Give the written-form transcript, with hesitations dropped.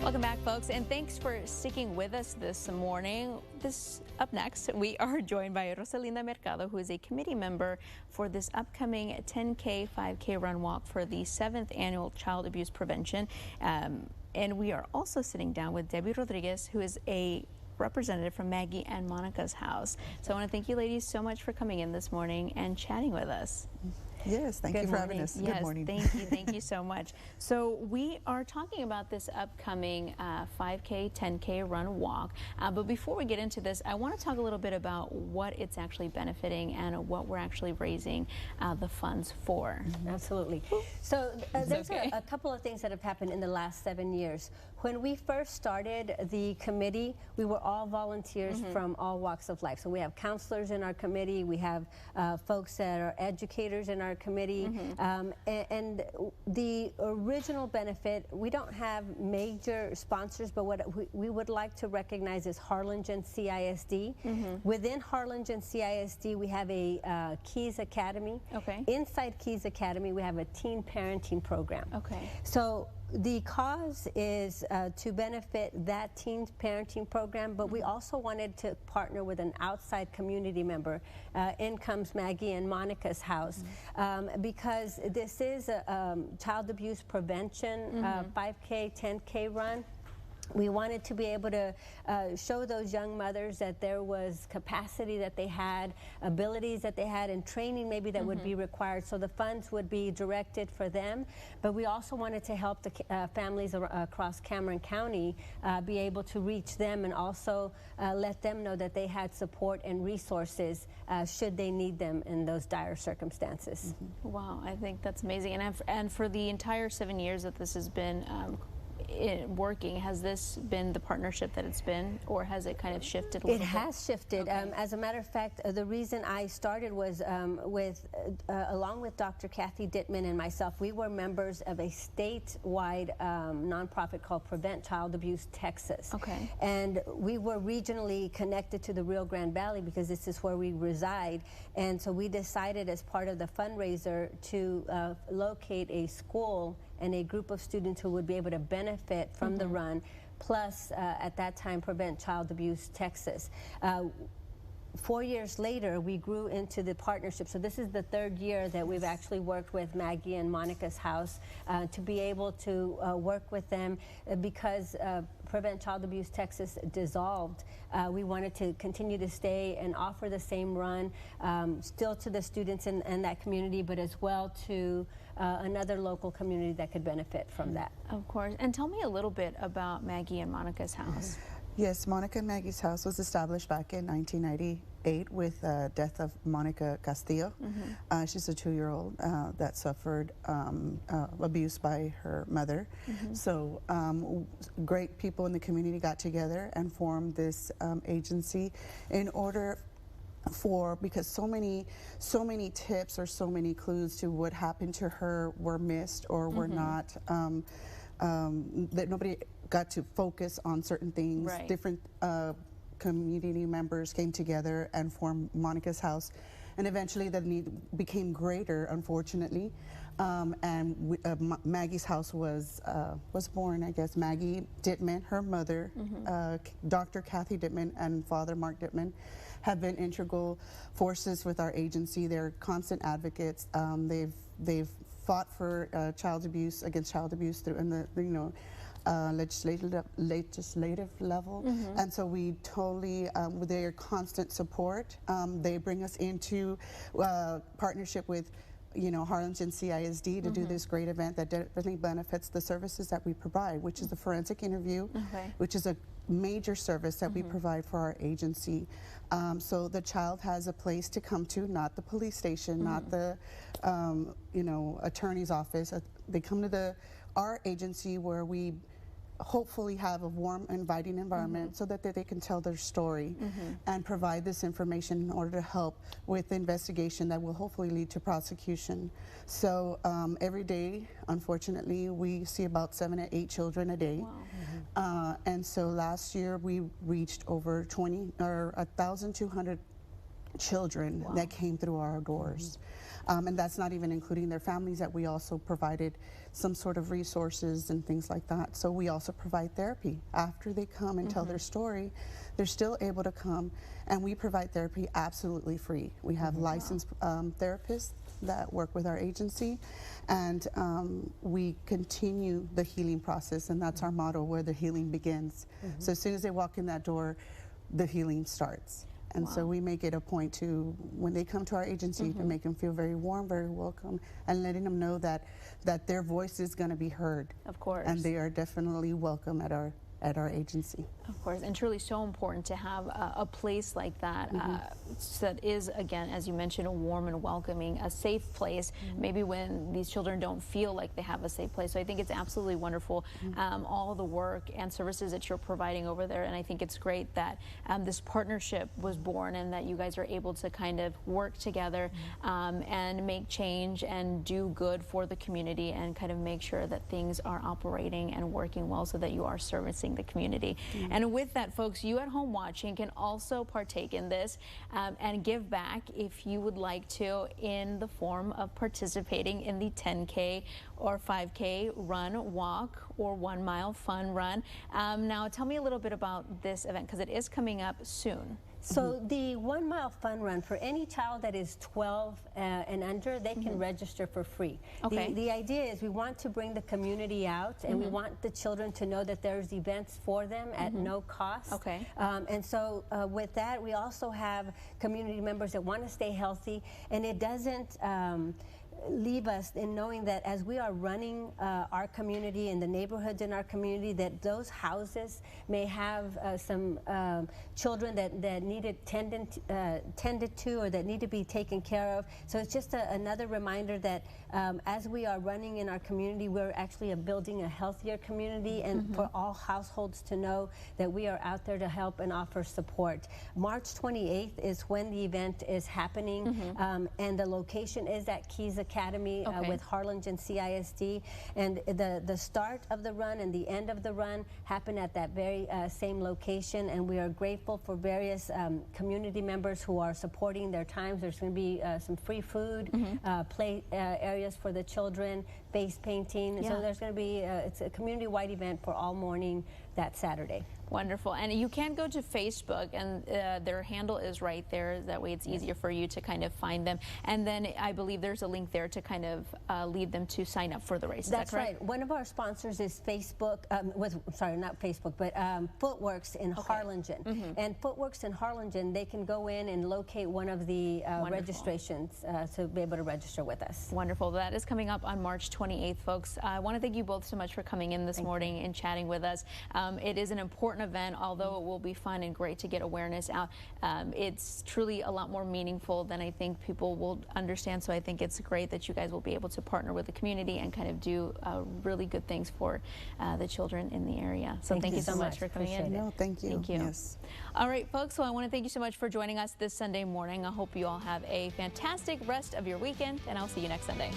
Welcome back, folks, and thanks for sticking with us this morning. Up next, we are joined by Rosalinda Mercado, who is a committee member for this upcoming 10K, 5K run walk for the 7th annual Child Abuse Prevention. And we are also sitting down with Debbie Rodriguez, who is a representative from Maggie and Monica's house. So I want to thank you ladies so much for coming in this morning and chatting with us. Yes, thank you for having us. Yes, good morning. Thank you so much. So we are talking about this upcoming 5K, 10K run walk. But before we get into this, I want to talk a little bit about what it's actually benefiting and what we're actually raising the funds for. Absolutely. So there's a couple of things that have happened in the last 7 years. When we first started the committee, we were all volunteers from all walks of life. So we have counselors in our committee, we have folks that are educators in our committee, and the original benefit, we don't have major sponsors, but what we would like to recognize is Harlingen CISD. Within Harlingen CISD, we have a Keys Academy. Okay. Inside Keys Academy, we have a teen parenting program. Okay. So the cause is to benefit that teen parenting program, but we also wanted to partner with an outside community member. In comes Maggie and Monica's house, because this is a child abuse prevention 5K, 10K run. We wanted to be able to show those young mothers that there was capacity that they had, abilities that they had, and training maybe that would be required. So the funds would be directed for them. But we also wanted to help the families across Cameron County be able to reach them and also let them know that they had support and resources should they need them in those dire circumstances. Wow, I think that's amazing. And for the entire 7 years that this has been working, has this been the partnership that it's been, or has it kind of shifted a little bit? It has shifted. Okay. As a matter of fact, the reason I started was along with Dr. Kathy Dittman and myself, we were members of a statewide nonprofit called Prevent Child Abuse Texas. Okay. And we were regionally connected to the Rio Grande Valley because this is where we reside. And so we decided as part of the fundraiser to locate a school and a group of students who would be able to benefit from the run, plus at that time Prevent Child Abuse Texas. 4 years later, we grew into the partnership. So this is the 3rd year that we've actually worked with Maggie and Monica's house to be able to work with them because Prevent Child Abuse Texas dissolved. We wanted to continue to stay and offer the same run still to the students in that community, but as well to another local community that could benefit from that. Of course. And tell me a little bit about Maggie and Monica's house. Yes, Monica and Maggie's house was established back in 1998 with the death of Monica Castillo. She's a 2-year-old that suffered abuse by her mother. So great people in the community got together and formed this agency in order because so many tips or so many clues to what happened to her were missed or were not, that nobody got to focus on certain things. Right. Different community members came together and formed Monica's house, and eventually the need became greater, unfortunately, and Maggie's house was born. I guess Maggie Dittman, her mother, Dr. Kathy Dittman, and Father Mark Dittman have been integral forces with our agency. They're constant advocates. They've fought for against child abuse through in the legislative level, and so we totally, with their constant support, they bring us into partnership with Harlingen CISD to do this great event that definitely benefits the services that we provide, which is the forensic interview, which is a major service that we provide for our agency. So the child has a place to come to, not the police station, not the attorney's office. They come to our agency where we hopefully have a warm, inviting environment so that they can tell their story and provide this information in order to help with the investigation that will hopefully lead to prosecution. So every day, unfortunately, we see about 7 to 8 children a day. Wow. And so last year we reached over 1,200 children that came through our doors. And that's not even including their families, that we also provided some sort of resources and things like that. So we also provide therapy. After they come and tell their story, they're still able to come, and we provide therapy absolutely free. We have licensed therapists that work with our agency, and we continue the healing process, and that's our motto, where the healing begins. So as soon as they walk in that door, the healing starts. And so we make it a point to, when they come to our agency, to make them feel very warm, very welcome, and letting them know that their voice is going to be heard. Of course. And they are definitely welcome at our agency. Of course, and truly so important to have a place like that that is, again, as you mentioned, a warm and welcoming, a safe place, maybe when these children don't feel like they have a safe place. So I think it's absolutely wonderful, all the work and services that you're providing over there, and I think it's great that this partnership was born and that you guys are able to kind of work together and make change and do good for the community and kind of make sure that things are operating and working well so that you are servicing the community. And with that, folks, you at home watching can also partake in this and give back if you would like to, in the form of participating in the 10K or 5K run, walk, or 1 mile fun run. Now, tell me a little bit about this event, because it is coming up soon. So the 1 mile fun run, for any child that is 12 and under, they can register for free. Okay. The idea is we want to bring the community out, and we want the children to know that there's events for them at no cost. Okay. And so with that, we also have community members that want to stay healthy, and it doesn't leave us in knowing that as we are running our community and the neighborhoods in our community, that those houses may have some children that needed tended to, or that need to be taken care of. So it's just another reminder that as we are running in our community, we're actually building a healthier community, and for all households to know that we are out there to help and offer support. March 28th is when the event is happening, and the location is at Keys Academy with Harlingen CISD, and the start of the run and the end of the run happen at that very same location, and we are grateful for various community members who are supporting their times. There's going to be some free food, play areas for the children, face painting, so there's going to be it's a community-wide event for all morning that Saturday. Wonderful. And you can go to Facebook, and their handle is right there. That way it's easier for you to kind of find them. And then I believe there's a link there to kind of lead them to sign up for the race. That's right. One of our sponsors is Facebook, sorry, not Facebook, but Footworks in Harlingen. And Footworks in Harlingen, they can go in and locate one of the registrations to be able to register with us. Wonderful. That is coming up on March 28th, folks. I want to thank you both so much for coming in this morning and chatting with us. It is an important event, although it will be fun and great to get awareness out. It's truly a lot more meaningful than I think people will understand, so I think it's great that you guys will be able to partner with the community and kind of do really good things for the children in the area. So thank you so much for coming in. No, thank you. Thank you. Yes. All right, folks, so I want to thank you so much for joining us this Sunday morning. I hope you all have a fantastic rest of your weekend, and I'll see you next Sunday.